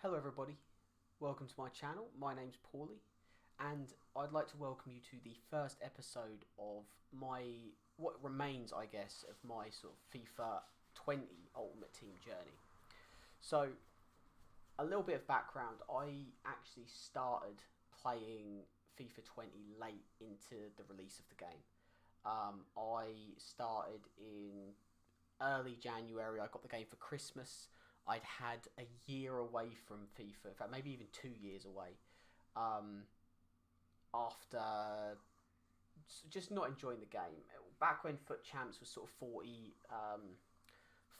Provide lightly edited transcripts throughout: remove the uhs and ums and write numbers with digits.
Hello everybody, welcome to my channel. My name's Paulie and I'd like to welcome you to the first episode of what remains, I guess, of my sort of FIFA 20 Ultimate Team journey. So, a little bit of background, I actually started playing FIFA 20 late into the release of the game. I started in early January. I got the game for Christmas. I'd had a year away from FIFA, in fact maybe even 2 years away, after just not enjoying the game. Back when Foot Champs was sort of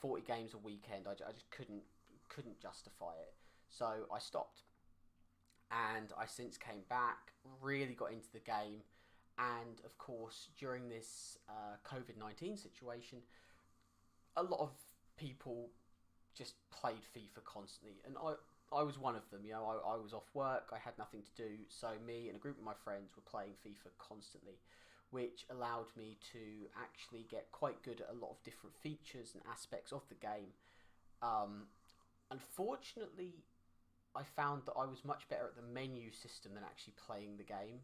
40 games a weekend, I just couldn't justify it. So I stopped, and I since came back, really got into the game, and of course during this COVID-19 situation, a lot of people just played FIFA constantly, and I was one of them. You know, I was off work, I had nothing to do, so me and a group of my friends were playing FIFA constantly, which allowed me to actually get quite good at a lot of different features and aspects of the game. Unfortunately, I found that I was much better at the menu system than actually playing the game.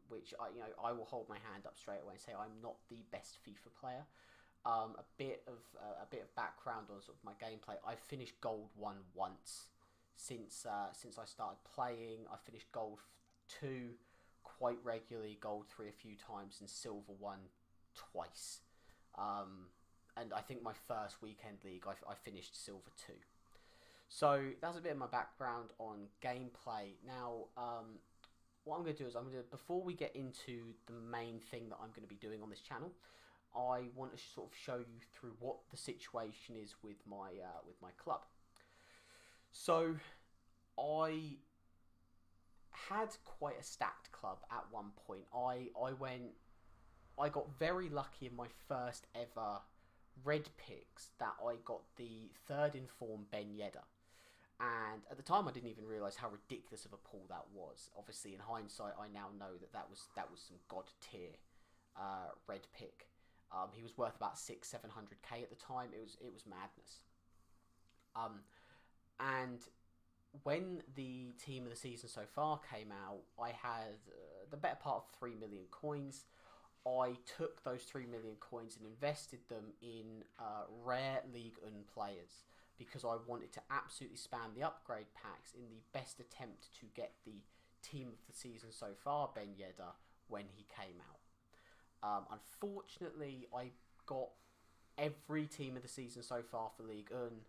Which I will hold my hand up straight away and say I'm not the best FIFA player. A bit of background on sort of my gameplay. I've finished Gold 1 once since I started playing. I finished Gold 2 quite regularly, Gold 3 a few times, and Silver 1 twice. And I think my first weekend league I finished Silver 2. So that's a bit of my background on gameplay. Now, what I'm going to do is before we get into the main thing that I'm going to be doing on this channel, I want to sort of show you through what the situation is with my club. So I had quite a stacked club at one point. I got very lucky in my first ever red picks that I got the third informed Ben Yedder. And at the time, I didn't even realise how ridiculous of a pull that was. Obviously, in hindsight, I now know that was some god tier red pick. He was worth about 600-700k at the time. It was madness. And when the team of the season so far came out, I had the better part of 3 million coins. I took those 3 million coins and invested them in rare League 1 players, because I wanted to absolutely spam the upgrade packs in the best attempt to get the team of the season so far, Ben Yedder, when he came out. Unfortunately, I got every team of the season so far for League 1,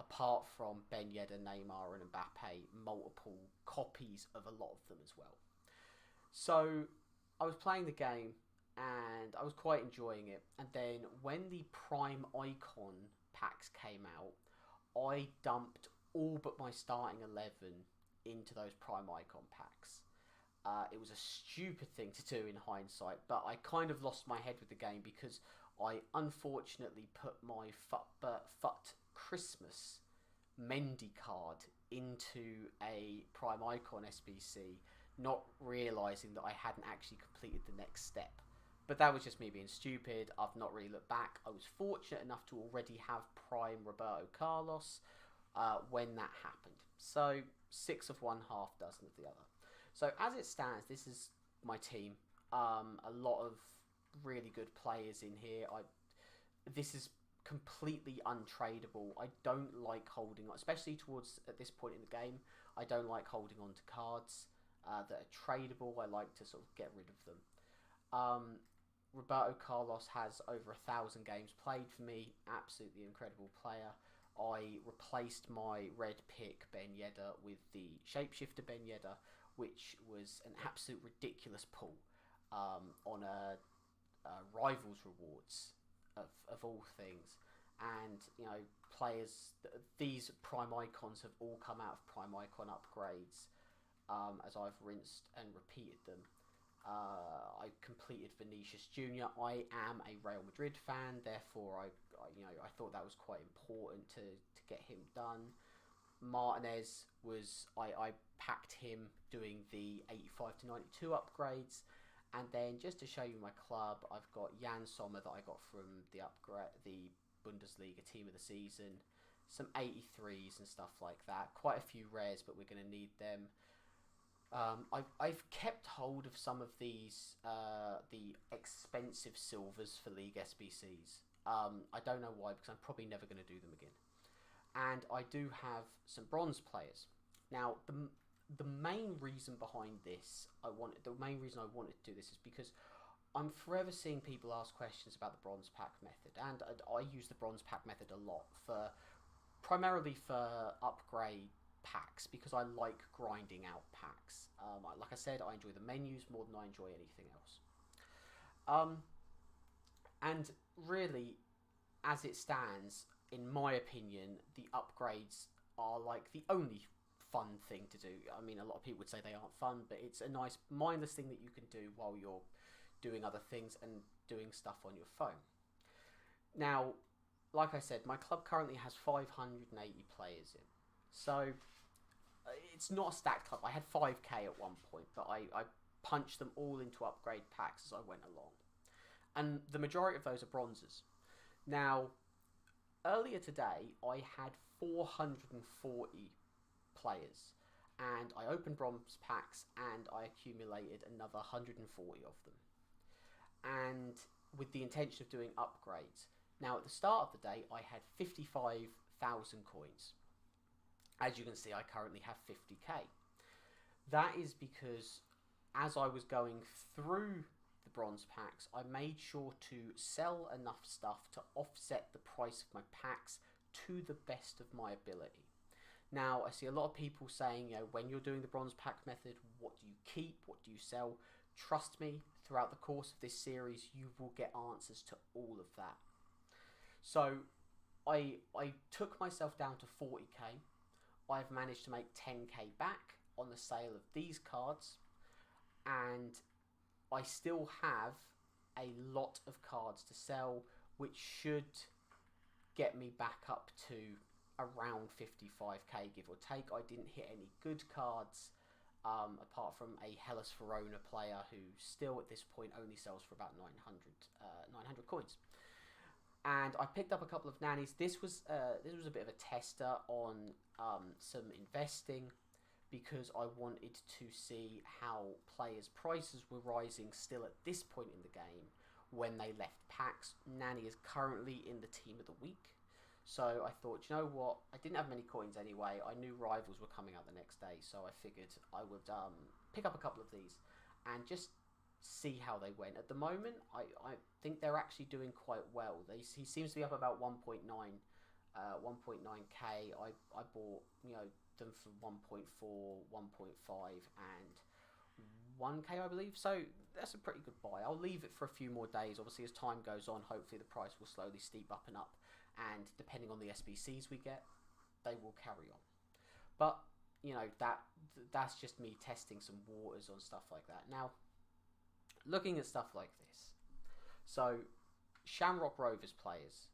apart from Ben Yedder, Neymar and Mbappe, multiple copies of a lot of them as well. So I was playing the game and I was quite enjoying it, and then when the Prime Icon packs came out, I dumped all but my starting 11 into those Prime Icon packs. It was a stupid thing to do in hindsight, but I kind of lost my head with the game because I unfortunately put my Fut Christmas Mendy card into a Prime Icon SBC, not realising that I hadn't actually completed the next step. But that was just me being stupid. I've not really looked back. I was fortunate enough to already have Prime Roberto Carlos when that happened. So 6 of one, half dozen of the other. So as it stands, this is my team. A lot of really good players in here. This is completely untradeable. I don't like holding on, especially at this point in the game. I don't like holding on to cards that are tradable. I like to sort of get rid of them. Roberto Carlos has over 1,000 games played for me. Absolutely incredible player. I replaced my red pick Ben Yedder with the shapeshifter Ben Yedder, which was an absolute ridiculous pull on a rivals rewards of all things. And players, these Prime Icons have all come out of Prime Icon upgrades, as I've rinsed and repeated them. I completed Vinicius Junior. I am a Real Madrid fan, therefore I thought that was quite important to get him done. Martinez I packed him doing the 85 to 92 upgrades, and then just to show you my club, I've got Jan Sommer that I got from the Bundesliga team of the season, some 83s and stuff like that. Quite a few rares, but we're going to need them. I've kept hold of some of these, the expensive silvers for League SBCs. I don't know why, because I'm probably never going to do them again. And I do have some bronze players. Now, the main reason behind this, the main reason I wanted to do this is because I'm forever seeing people ask questions about the bronze pack method, and I use the bronze pack method a lot primarily for upgrade packs, because I like grinding out packs. Like I said, I enjoy the menus more than I enjoy anything else. And really, as it stands, in my opinion, the upgrades are like the only fun thing to do. I mean, a lot of people would say they aren't fun, but it's a nice mindless thing that you can do while you're doing other things and doing stuff on your phone. Now, like I said, my club currently has 580 players in. So, it's not a stacked club. I had 5k at one point, but I punched them all into upgrade packs as I went along. And the majority of those are bronzes. Now, earlier today, I had 440 players, and I opened bronze packs and I accumulated another 140 of them, and with the intention of doing upgrades. Now, at the start of the day, I had 55,000 coins. As you can see, I currently have 50k. That is because as I was going through the bronze packs, I made sure to sell enough stuff to offset the price of my packs to the best of my ability. Now, I see a lot of people saying, when you're doing the bronze pack method, what do you keep? What do you sell? Trust me, throughout the course of this series, you will get answers to all of that. So, I took myself down to 40k. I've managed to make 10k back on the sale of these cards, and I still have a lot of cards to sell, which should get me back up to around 55k, give or take. I didn't hit any good cards, apart from a Hellas Verona player who still at this point only sells for about 900 coins. And I picked up a couple of nannies. This was a bit of a tester on some investing, because I wanted to see how players' prices were rising still at this point in the game when they left packs. Nanny is currently in the team of the week. So I thought, you know what, I didn't have many coins anyway. I knew rivals were coming out the next day, so I figured I would pick up a couple of these and just see how they went. At the moment, I think they're actually doing quite well. He seems to be up about 1.9k. I bought them for 1.4, 1.5, and 1k, I believe. So that's a pretty good buy. I'll leave it for a few more days. Obviously, as time goes on, hopefully the price will slowly steep up and up. And depending on the SBCs we get, they will carry on. But that's just me testing some waters on stuff like that. Now, looking at stuff like this, so Shamrock Rovers players,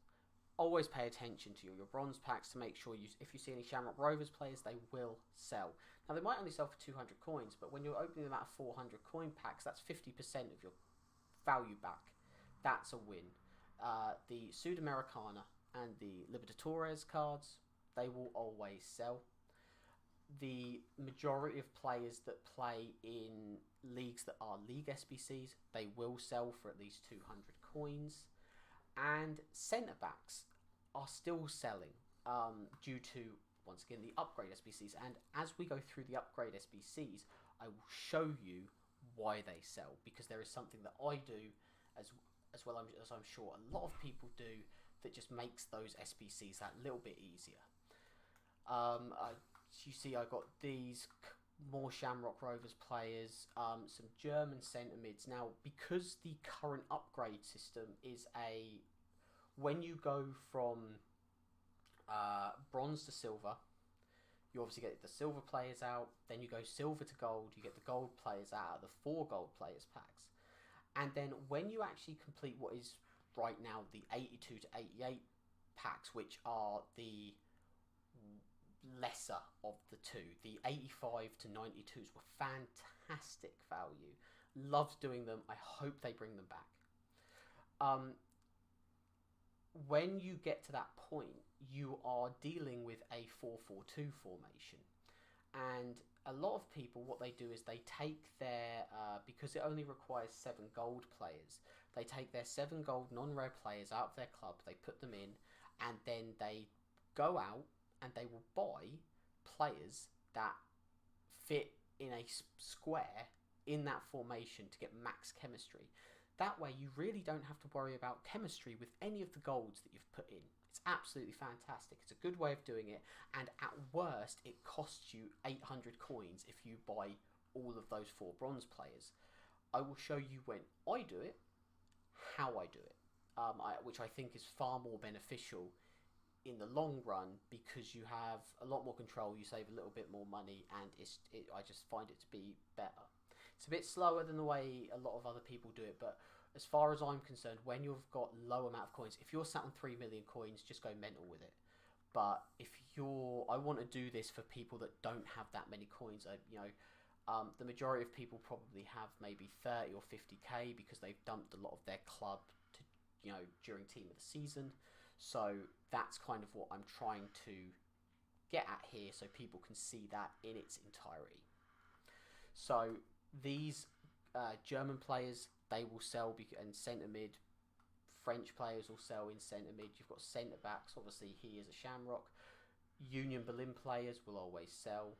always pay attention to your bronze packs to make sure if you see any Shamrock Rovers players, they will sell. Now, they might only sell for 200 coins, but when you're opening them out of 400 coin packs, that's 50% of your value back. That's a win. The Sudamericana and the Libertadores cards, they will always sell. The majority of players that play in leagues that are League SBCs, they will sell for at least 200 coins. And centre backs are still selling due to, once again, the upgrade SBCs. And as we go through the upgrade SBCs, I will show you why they sell, because there is something that I do as well as I'm sure a lot of people do, that just makes those SBCs that little bit easier. You see, I got these more Shamrock Rovers players, some German centre mids. Now, because the current upgrade system is when you go from bronze to silver, you obviously get the silver players out, then you go silver to gold, you get the gold players out of the 4 gold players packs. And then when you actually complete what is right now the 82 to 88 packs, which are the lesser of the two, the 85 to 92s were fantastic value. Loved doing them. I hope they bring them back. When you get to that point, you are dealing with a 4-4-2 formation. And a lot of people, what they do is they take their, because it only requires 7 gold players, they take their 7 gold non-rare players out of their club, they put them in, and then they go out and they will buy players that fit in a square in that formation to get max chemistry. That way you really don't have to worry about chemistry with any of the golds that you've put in. It's absolutely fantastic. It's a good way of doing it, and at worst it costs you 800 coins if you buy all of those 4 bronze players. I will show you when I do it, how I do it, which I think is far more beneficial in the long run, because you have a lot more control, you save a little bit more money, and I just find it to be better. It's a bit slower than the way a lot of other people do it, but as far as I'm concerned, when you've got low amount of coins, if you're sat on 3 million coins, just go mental with it. But if I want to do this for people that don't have that many coins. The majority of people probably have maybe 30 or 50k because they've dumped a lot of their club to, during team of the season. So that's kind of what I'm trying to get at here, so people can see that in its entirety. So these German players, they will sell in centre mid. French players will sell in centre mid. You've got centre backs. Obviously, he is a Shamrock. Union Berlin players will always sell.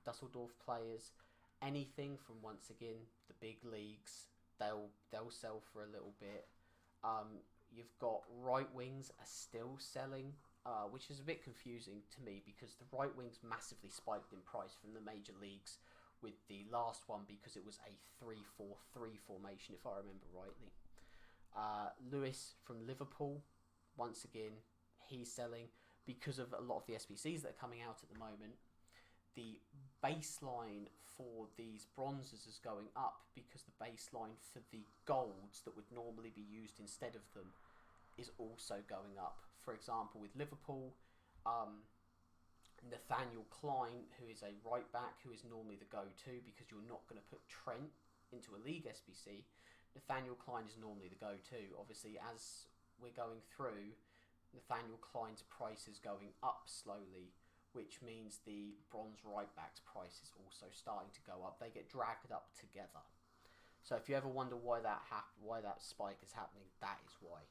Dusseldorf players, anything from, once again, the big leagues, they'll sell for a little bit. You've got right wings are still selling, which is a bit confusing to me because the right wings massively spiked in price from the major leagues with the last one because it was a 3-4-3 formation, if I remember rightly. Lewis from Liverpool, once again, he's selling because of a lot of the SBCs that are coming out at the moment. The baseline for these bronzes is going up because the baseline for the golds that would normally be used instead of them is also going up. For example, with Liverpool, Nathaniel Klein, who is a right back, who is normally the go-to because you're not going to put Trent into a league SBC. Nathaniel Klein is normally the go-to. Obviously, as we're going through, Nathaniel Klein's price is going up slowly, which means the bronze right back's price is also starting to go up. They get dragged up together. So if you ever wonder why that spike is happening, that is why.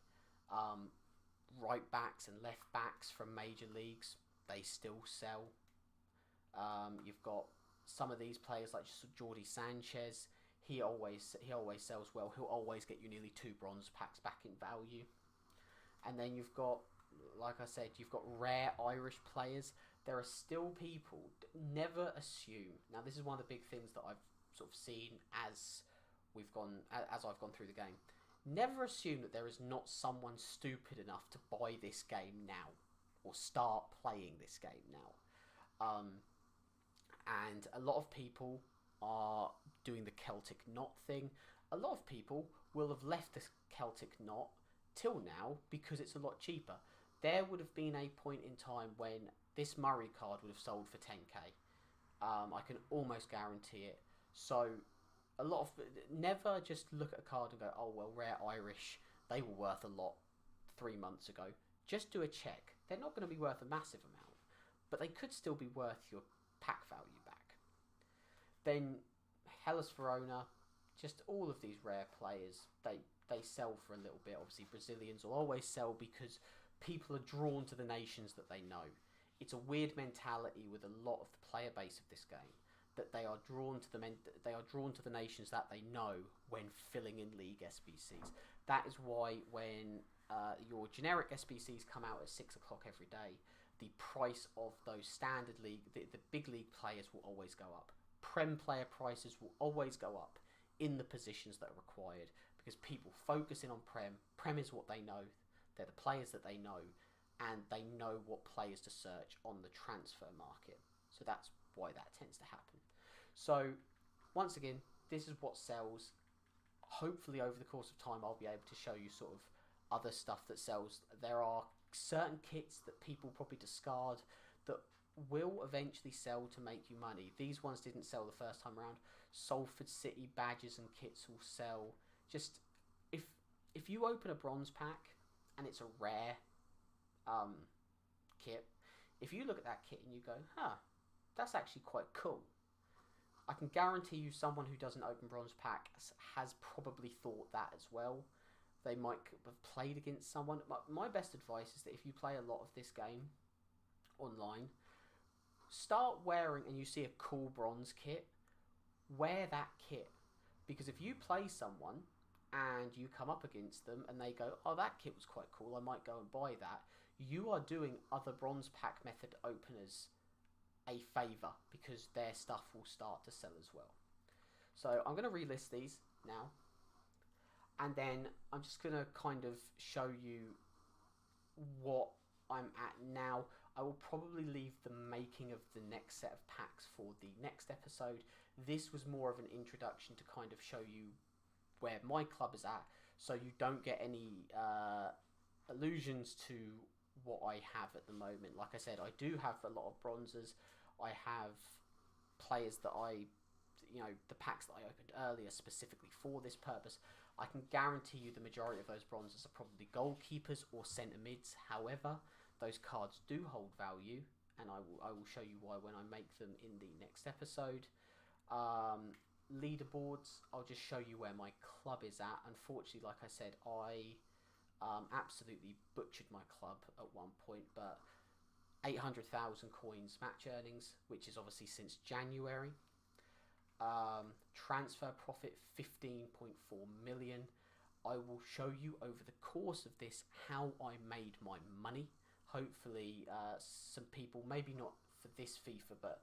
Right backs and left backs from major leagues, they still sell. You've got some of these players like Jordi Sanchez. He always sells well. He'll always get you nearly 2 bronze packs back in value. And then you've got, like I said, you've got rare Irish players. There are still people, never assume. Now, this is one of the big things that I've sort of seen as I've gone through the game. Never assume that there is not someone stupid enough to buy this game now or start playing this game now. And a lot of people are doing the Celtic Knot thing. A lot of people will have left the Celtic Knot till now because it's a lot cheaper. There would have been a point in time when this Murray card would have sold for 10k. I can almost guarantee it. So never just look at a card and go, oh well, rare Irish, they were worth a lot 3 months ago. Just do a check. They're not going to be worth a massive amount, but they could still be worth your pack value back. Then Hellas Verona, just all of these rare players, they sell for a little bit. Obviously Brazilians will always sell because people are drawn to the nations that they know. It's a weird mentality with a lot of the player base of this game, that they are drawn to the nations that they know when filling in league SBCs. That is why when your generic SBCs come out at 6 o'clock every day, the price of those standard league, the big league players will always go up. Prem player prices will always go up in the positions that are required because people focus in on Prem. Prem is what they know. They're the players that they know, and they know what players to search on the transfer market. So that's why that tends to happen. So once again, this is what sells. Hopefully over the course of time I'll be able to show you sort of other stuff that sells. There are certain kits that people probably discard that will eventually sell to make you money. These ones didn't sell the first time around. Salford City badges and kits will sell. Just if you open a bronze pack and it's a rare, kit. If you look at that kit and you go, huh, that's actually quite cool, I can guarantee you someone who doesn't open bronze packs has probably thought that as well. They might have played against someone. My best advice is that if you play a lot of this game online, start wearing, and you see a cool bronze kit, wear that kit. Because if you play someone and you come up against them and they go, oh, that kit was quite cool, I might go and buy that, you are doing other bronze pack method openers a favour, because their stuff will start to sell as well. So I'm going to relist these now, and then I'm just going to kind of show you what I'm at now. I will probably leave the making of the next set of packs for the next episode. This was more of an introduction to kind of show you where my club is at, so you don't get any allusions to what I have at the moment. Like I said, I do have a lot of bronzes. I have players that the packs that I opened earlier specifically for this purpose. I can guarantee you the majority of those bronzes are probably goalkeepers or centre mids. However, those cards do hold value, and I will show you why when I make them in the next episode. Leaderboards, I'll just show you where my club is at. Unfortunately, like I said, I absolutely butchered my club at one point, but 800,000 coins match earnings, which is obviously since January. Transfer profit 15.4 million. I will show you over the course of this how I made my money. Hopefully some people, maybe not for this FIFA, but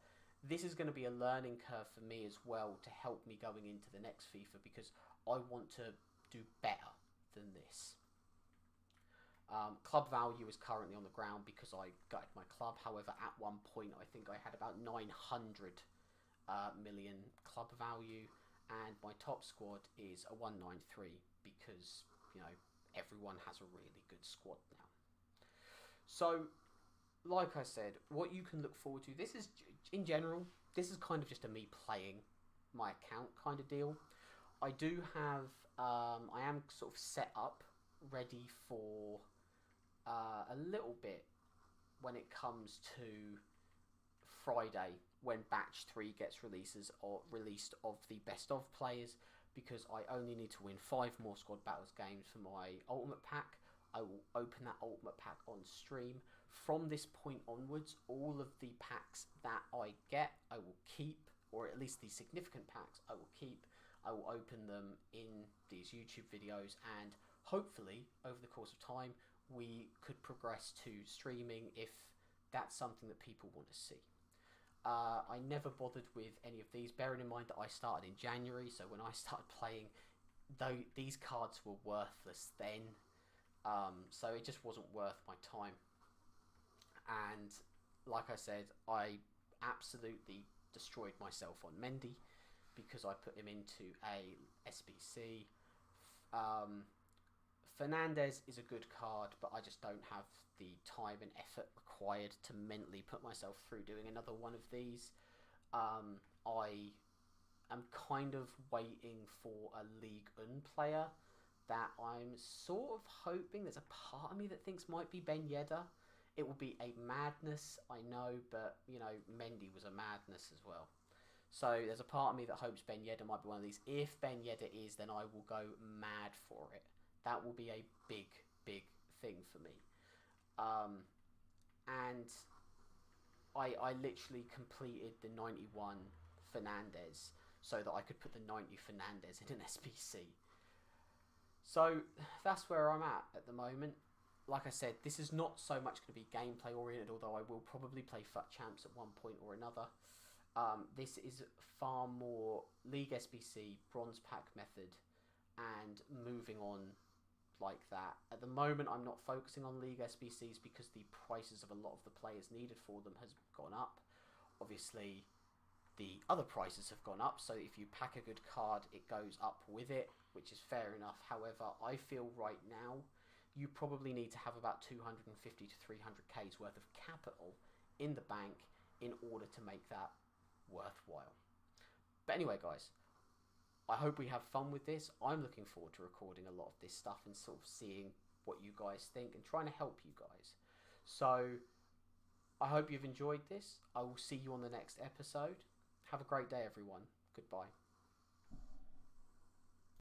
this is going to be a learning curve for me as well, to help me going into the next FIFA, because I want to do better than this. Club value is currently on the ground because I gutted my club. However, at one point I think I had about 900 million club value, and my top squad is a 193 because, everyone has a really good squad now. So, like I said, what you can look forward to, this is, in general, this is kind of just a me playing my account kind of deal. I do have, I am sort of set up, ready for a little bit when it comes to Friday, when batch 3 gets released of the best of players, because I only need to win 5 more squad battles games for my ultimate pack. I will open that ultimate pack on stream. From this point onwards, all of the packs that I get, I will keep, or at least the significant packs I will keep. I will open them in these YouTube videos, and hopefully over the course of time we could progress to streaming if that's something that people want to see. I never bothered with any of these, bearing in mind that I started in January, so when I started playing, though these cards were worthless then, so it just wasn't worth my time. And like I said, I absolutely destroyed myself on Mendy because I put him into a SBC. Fernandez is a good card, but I just don't have the time and effort required to mentally put myself through doing another one of these. I am kind of waiting for a League Un player that I'm sort of hoping, there's a part of me that thinks might be Ben Yedder. It will be a madness, I know, but, Mendy was a madness as well. So there's a part of me that hopes Ben Yedder might be one of these. If Ben Yedder is, then I will go mad for it. That will be a big, big thing for me. And I literally completed the 91 Fernandez so that I could put the 90 Fernandez in an SBC. So that's where I'm at the moment. Like I said, this is not so much going to be gameplay oriented, although I will probably play FUT Champs at one point or another. This is far more League SBC, bronze pack method, and moving on like that. At the moment, I'm not focusing on League SBCs because the prices of a lot of the players needed for them has gone up. Obviously, the other prices have gone up, so if you pack a good card, it goes up with it, which is fair enough. However, I feel right now, you probably need to have about 250 to 300k's worth of capital in the bank in order to make that worthwhile. But anyway, guys, I hope we have fun with this. I'm looking forward to recording a lot of this stuff and sort of seeing what you guys think and trying to help you guys. So I hope you've enjoyed this. I will see you on the next episode. Have a great day, everyone. Goodbye.